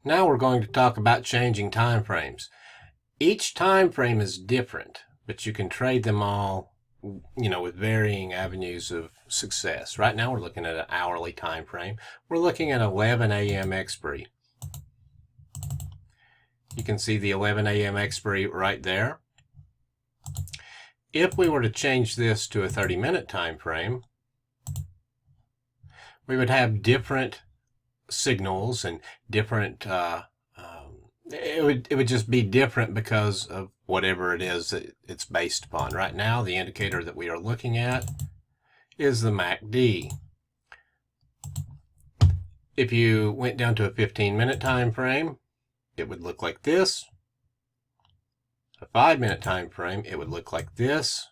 Now we're going to talk about changing time frames. Each time frame is different, but you can trade them all, with varying avenues of success. Right now we're looking at an hourly time frame. We're looking at 11 a.m. expiry. You can see the 11 a.m. expiry right there. If we were to change this to a 30-minute time frame, we would have different signals and different it would just be different because of whatever it is that it's based upon. Right now the indicator that we are looking at is the MACD. If you went down to a 15-minute time frame, it would look like this. A 5-minute time frame, it would look like this.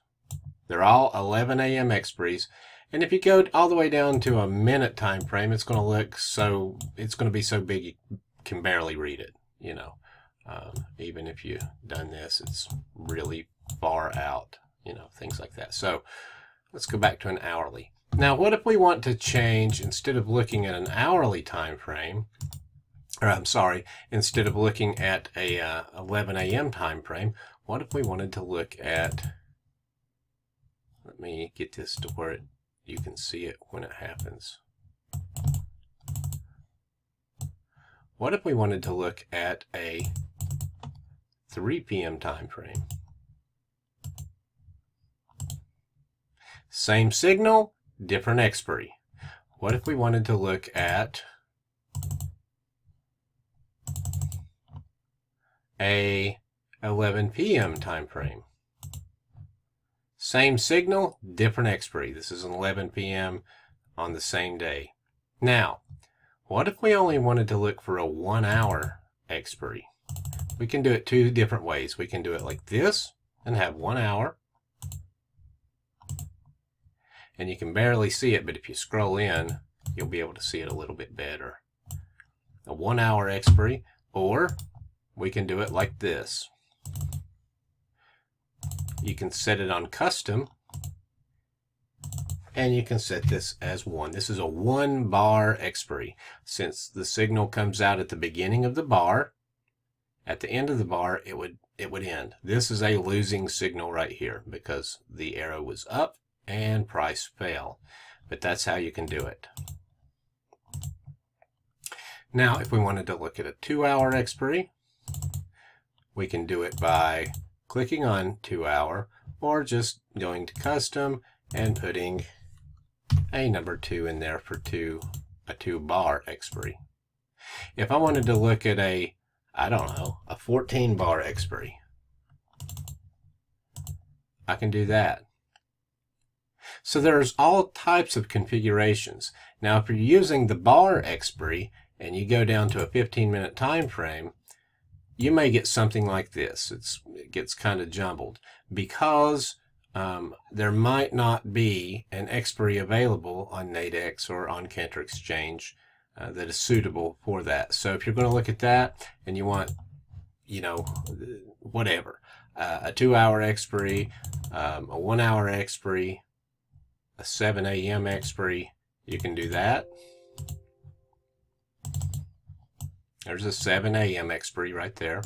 They're all 11 a.m. expiries. And if you go all the way down to a minute time frame, it's going to be so big you can barely read it. Even if you've done this, it's really far out, things like that. So let's go back to an hourly. Now, what if we want to change, instead of looking at an hourly time frame, instead of looking at a 11 a.m. time frame, what if we wanted to look at, let me get this to where you can see it when it happens. What if we wanted to look at a 3 p.m. time frame? Same signal, different expiry. What if we wanted to look at a 11 p.m. time frame? Same signal, different expiry. This is an 11 p.m. on the same day. Now, what if we only wanted to look for a 1-hour expiry? We can do it two different ways. We can do it like this and have 1 hour. And you can barely see it, but if you scroll in, you'll be able to see it a little bit better. A 1-hour expiry, or we can do it like this. You can set it on custom, and you can set this as 1. This is a 1-bar expiry. Since the signal comes out at the beginning of the bar, at the end of the bar, it would end. This is a losing signal right here because the arrow was up and price fell. But that's how you can do it. Now, if we wanted to look at a 2-hour expiry, we can do it by clicking on 2-hour, or just going to custom and putting a number 2 in there for a 2-bar expiry. If I wanted to look at a 14-bar expiry, I can do that. So there's all types of configurations. Now, if you're using the bar expiry and you go down to a 15-minute time frame, you may get something like this. It gets kind of jumbled because there might not be an expiry available on Nadex or on Cantor Exchange that is suitable for that. So if you're going to look at that and you want, whatever, a 2-hour expiry, a 1-hour expiry, a 7 a.m. expiry, you can do that. There's a 7 a.m. expiry right there.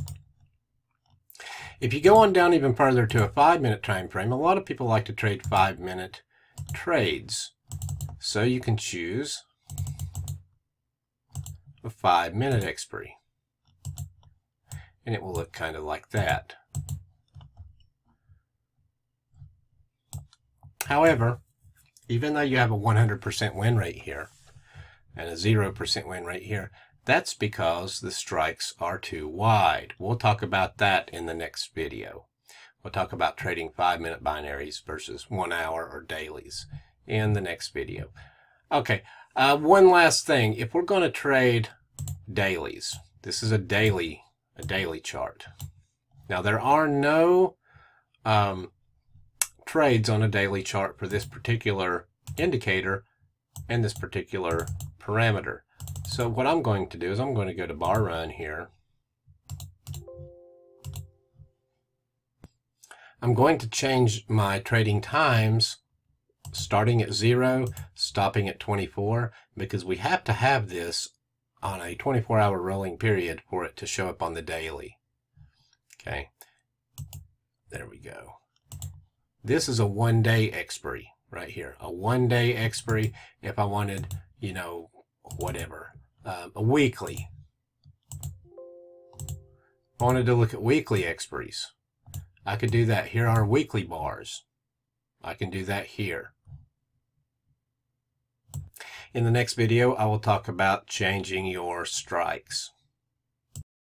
If you go on down even further to a 5-minute time frame, a lot of people like to trade 5-minute trades. So you can choose a 5-minute expiry. And it will look kind of like that. However, even though you have a 100% win rate here and a 0% win rate here, that's because the strikes are too wide. We'll talk about that in the next video. We'll talk about trading 5-minute binaries versus 1-hour or dailies in the next video. Okay, one last thing. If we're going to trade dailies, this is a daily chart. Now, there are no trades on a daily chart for this particular indicator and this particular parameter. So what I'm going to do is I'm going to go to bar run here. I'm going to change my trading times starting at 0, stopping at 24, because we have to have this on a 24-hour rolling period for it to show up on the daily. Okay, there we go. This is a 1-day expiry right here, a 1-day expiry. If I wanted, you know, whatever, a weekly. If I wanted to look at weekly expiries, I could do that. Here are weekly bars. I can do that here. In the next video, I will talk about changing your strikes.